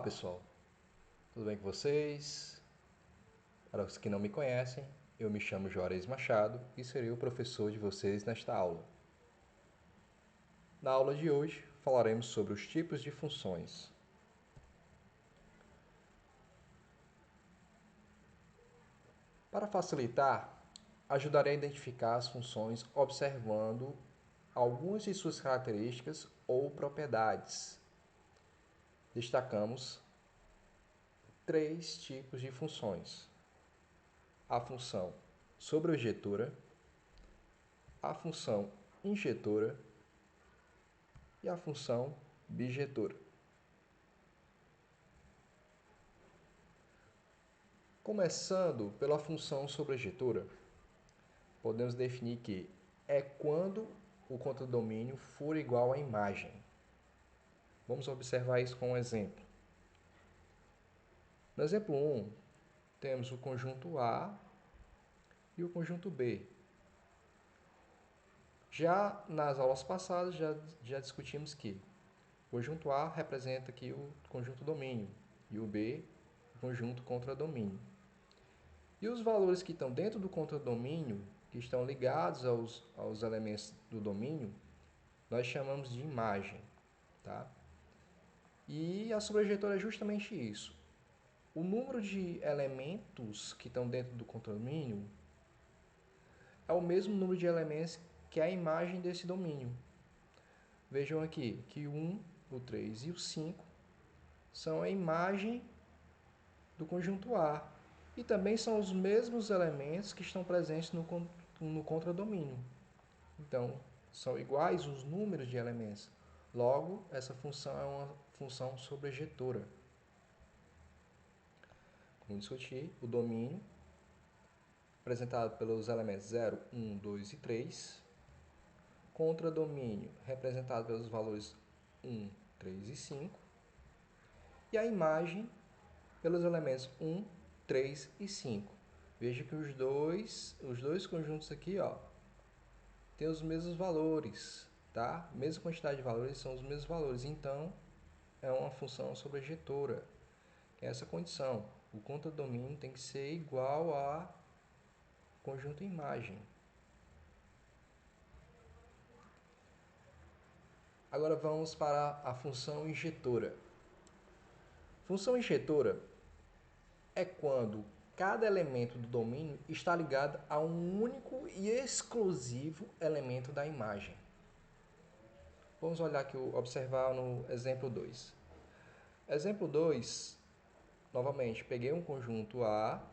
pessoal, tudo bem com vocês? Para os que não me conhecem, eu me chamo Juarez Machado e serei o professor de vocês nesta aula. Na aula de hoje falaremos sobre os tipos de funções. Para facilitar, ajudarei a identificar as funções observando algumas de suas características ou propriedades. Destacamos 3 tipos de funções: a função sobreobjetora, a função injetora e a função bijetora. Começando pela função sobrejetora, podemos definir que é quando o contradomínio for igual à imagem. Vamos observar isso com um exemplo. No exemplo 1, temos o conjunto A e o conjunto B. Já nas aulas passadas, já discutimos que o conjunto A representa aqui o conjunto domínio e o B o conjunto contradomínio. E os valores que estão dentro do contradomínio, que estão ligados aos elementos do domínio, nós chamamos de imagem. Tá? E a sobrejetora é justamente isso. O número de elementos que estão dentro do contradomínio é o mesmo número de elementos que a imagem desse domínio. Vejam aqui que o 1, o 3 e o 5 são a imagem do conjunto A. E também são os mesmos elementos que estão presentes no contradomínio. Então, são iguais os números de elementos. Logo, essa função é uma função sobrejetora. Como discuti, o domínio, representado pelos elementos 0, 1, 2 e 3. Contradomínio, representado pelos valores 1, 3 e 5. E a imagem, pelos elementos 1, 3 e 5. Veja que os dois conjuntos aqui, ó, têm os mesmos valores, tá? Mesma quantidade de valores são os mesmos valores. Então, é uma função sobrejetora. Essa condição, o contradomínio tem que ser igual a conjunto imagem. Agora vamos para a função injetora. Função injetora é quando cada elemento do domínio está ligado a um único e exclusivo elemento da imagem. Vamos olhar aqui, observar no exemplo 2. Exemplo 2, novamente, peguei um conjunto A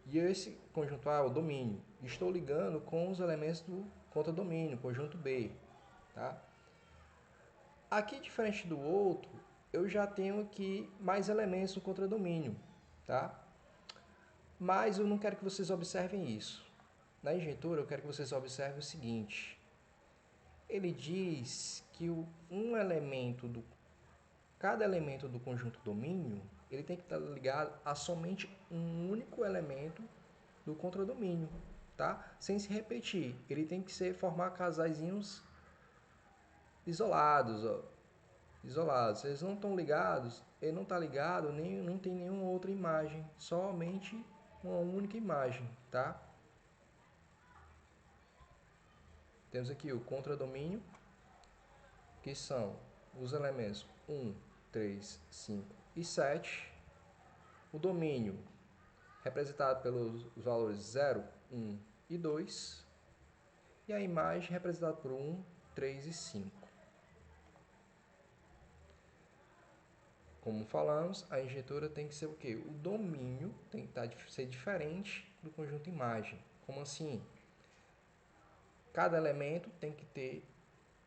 e esse conjunto A é o domínio. Estou ligando com os elementos do contradomínio, conjunto B. Tá? Aqui, diferente do outro, eu já tenho aqui mais elementos no contradomínio. Tá? Mas eu não quero que vocês observem isso. Na injetora, eu quero que vocês observem o seguinte. Ele diz que cada elemento do conjunto domínio, ele tem que estar ligado a somente um único elemento do contradomínio, tá? Sem se repetir. Ele tem que formar casaizinhos isolados, ó. Isolados. Se eles não estão ligados, ele não está ligado, nem não tem nenhuma outra imagem, somente uma única imagem, tá? Temos aqui o contradomínio, que são os elementos 1, 3, 5 e 7. O domínio, representado pelos valores 0, 1 e 2. E a imagem, representada por 1, 3 e 5. Como falamos, a injetora tem que ser o quê? O domínio tem que ser diferente do conjunto imagem. Como assim? Cada elemento tem que ter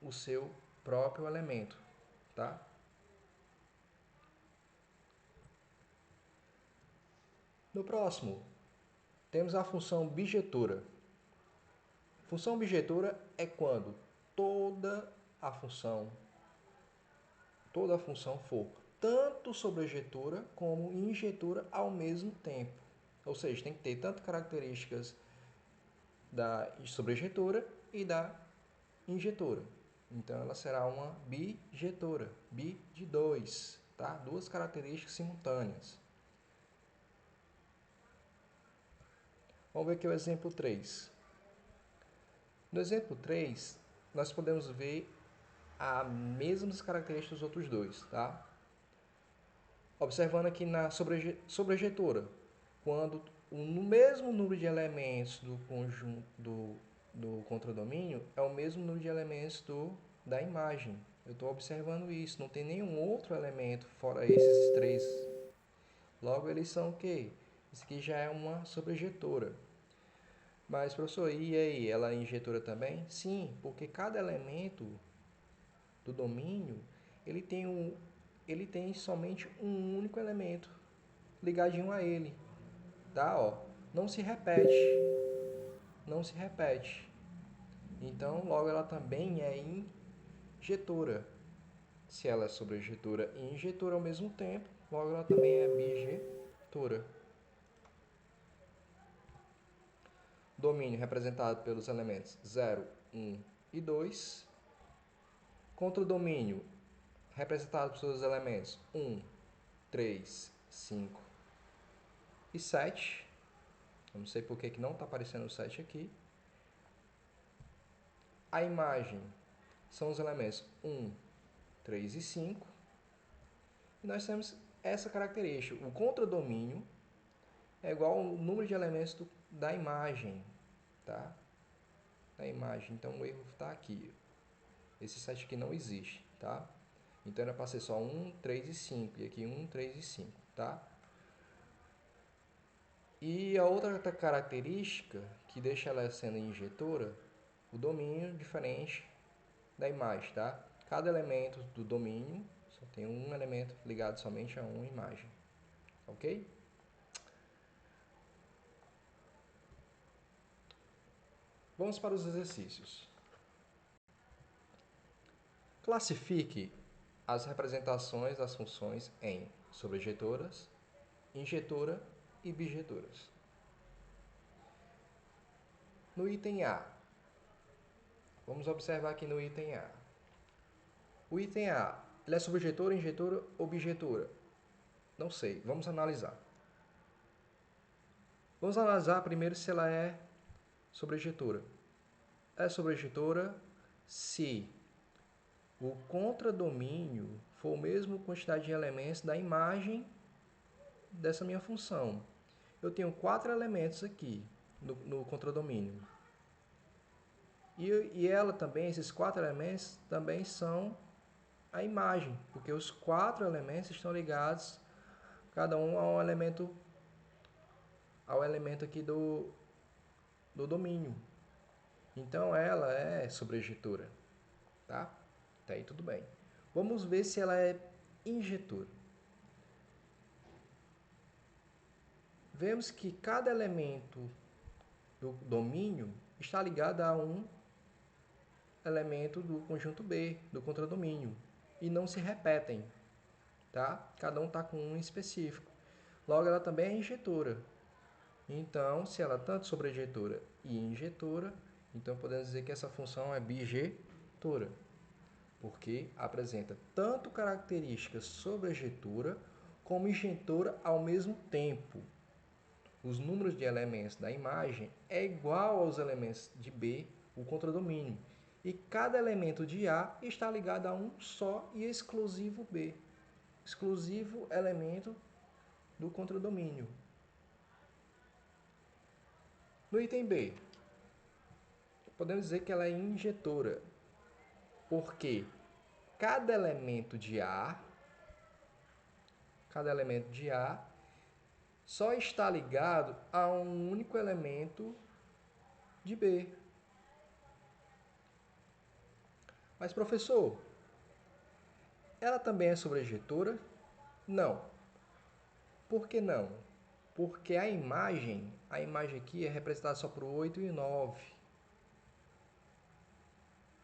o seu próprio elemento, tá? No próximo, temos a função bijetora. Função bijetora é quando toda a função for tanto sobrejetora como injetora ao mesmo tempo. Ou seja, tem que ter tanto características da sobrejetora e da injetora. Então, ela será uma bijetora, bi de 2. tá? Duas características simultâneas. Vamos ver aqui o exemplo 3. No exemplo 3, nós podemos ver as mesmas características dos outros dois, tá? Observando aqui na sobrejetora, quando o mesmo número de elementos do conjunto do contradomínio é o mesmo número de elementos da imagem. Eu estou observando isso, não tem nenhum outro elemento fora esses três. Logo, eles são o quê? Isso aqui já é uma sobrejetora. Mas, professor, e aí? Ela é injetora também? Sim, porque cada elemento do domínio, ele tem somente um único elemento ligadinho a ele, tá? Ó, não se repete, não se repete. Então, logo ela também é injetora. Se ela é sobrejetora e injetora ao mesmo tempo, logo ela também é bijetora. Domínio representado pelos elementos 0, 1 e 2. Contradomínio representado por seus elementos 1, 3, 5 e 7. Eu não sei por que não está aparecendo o 7 aqui. A imagem são os elementos 1, 3 e 5. E nós temos essa característica. O contradomínio é igual ao número de elementos da imagem, tá? Da imagem. Então o erro está aqui. Esse 7 aqui não existe, tá? Então era para ser só 1, 3 e 5. E aqui 1, 3 e 5, tá? E a outra característica que deixa ela sendo injetora, o domínio diferente da imagem, tá? Cada elemento do domínio só tem um elemento ligado somente a uma imagem, ok? Vamos para os exercícios. Classifique as representações das funções em sobrejetoras, injetora e bijetoras. No item A, vamos observar aqui no item A. O item A, ele é sobrejetora, injetora ou bijetora? Não sei, vamos analisar. Vamos analisar primeiro se ela é sobrejetora. É sobrejetora se o contradomínio for a mesma quantidade de elementos da imagem dessa minha função. Eu tenho 4 elementos aqui no contradomínio. E ela também, esses 4 elementos, também são a imagem, porque os 4 elementos estão ligados, cada um ao elemento aqui do domínio. Então ela é sobrejetora, tá? Até aí tudo bem. Vamos ver se ela é injetora. Vemos que cada elemento do domínio está ligado a um elemento do conjunto B, do contradomínio, e não se repetem, tá? Cada um está com um específico. Logo, ela também é injetora. Então, se ela é tanto sobrejetora e injetora, então podemos dizer que essa função é bijetora, porque apresenta tanto características sobrejetora como injetora ao mesmo tempo. Os números de elementos da imagem é igual aos elementos de B, o contradomínio, e cada elemento de A está ligado a um só e exclusivo B, exclusivo elemento do contradomínio. No item B, podemos dizer que ela é injetora, porque cada elemento de A só está ligado a um único elemento de B. Mas, professor, ela também é sobrejetora? Não. Por que não? Porque a imagem aqui é representada só por 8 e 9.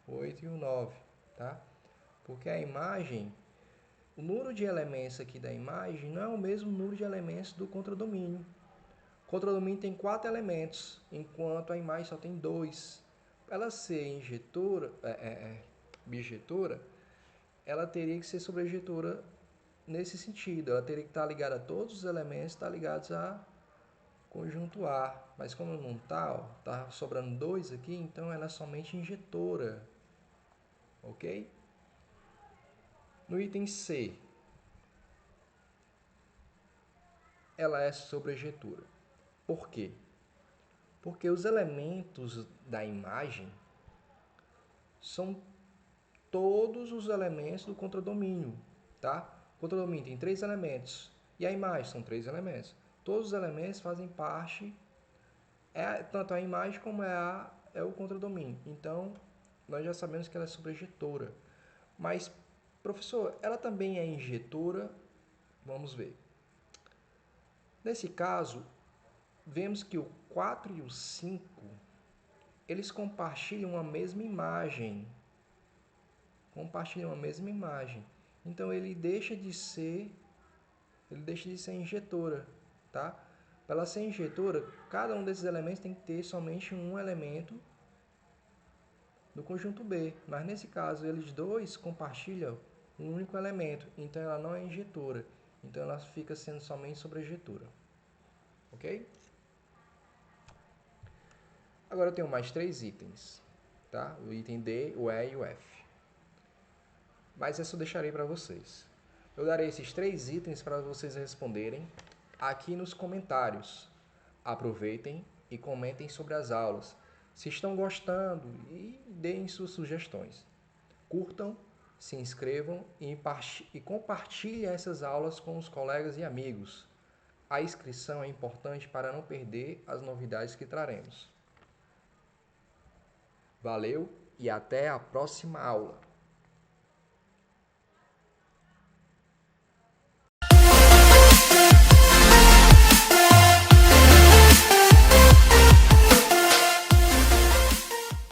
8 e 9, tá? Porque a imagem, o número de elementos aqui da imagem não é o mesmo número de elementos do contradomínio. O contradomínio tem 4 elementos, enquanto a imagem só tem 2. Para ela ser bijetora, ela teria que ser sobrejetora nesse sentido. Ela teria que estar ligada a todos os elementos, estar ligados a conjunto A. Mas como não está, está sobrando 2 aqui, então ela é somente injetora. Ok? No item C, ela é sobrejetora. Por quê? Porque os elementos da imagem são todos os elementos do contradomínio, tá? O contradomínio tem 3 elementos e a imagem são 3 elementos. Todos os elementos fazem parte, tanto a imagem como é o contradomínio. Então, nós já sabemos que ela é sobrejetora. Mas, professor, ela também é injetora? Vamos ver. Nesse caso, vemos que o 4 e o 5, eles compartilham a mesma imagem. Então ele deixa de ser injetora, tá? Para ela ser injetora, cada um desses elementos tem que ter somente um elemento do conjunto B, mas nesse caso eles dois compartilham um único elemento, então ela não é injetora, então ela fica sendo somente sobrejetora, ok? Agora eu tenho mais 3 itens, tá? O item D, o E e o F. Mas essa eu deixarei para vocês. Eu darei esses 3 itens para vocês responderem aqui nos comentários. Aproveitem e comentem sobre as aulas. Se estão gostando, e deem suas sugestões. Curtam, se inscrevam e compartilhem essas aulas com os colegas e amigos. A inscrição é importante para não perder as novidades que traremos. Valeu e até a próxima aula!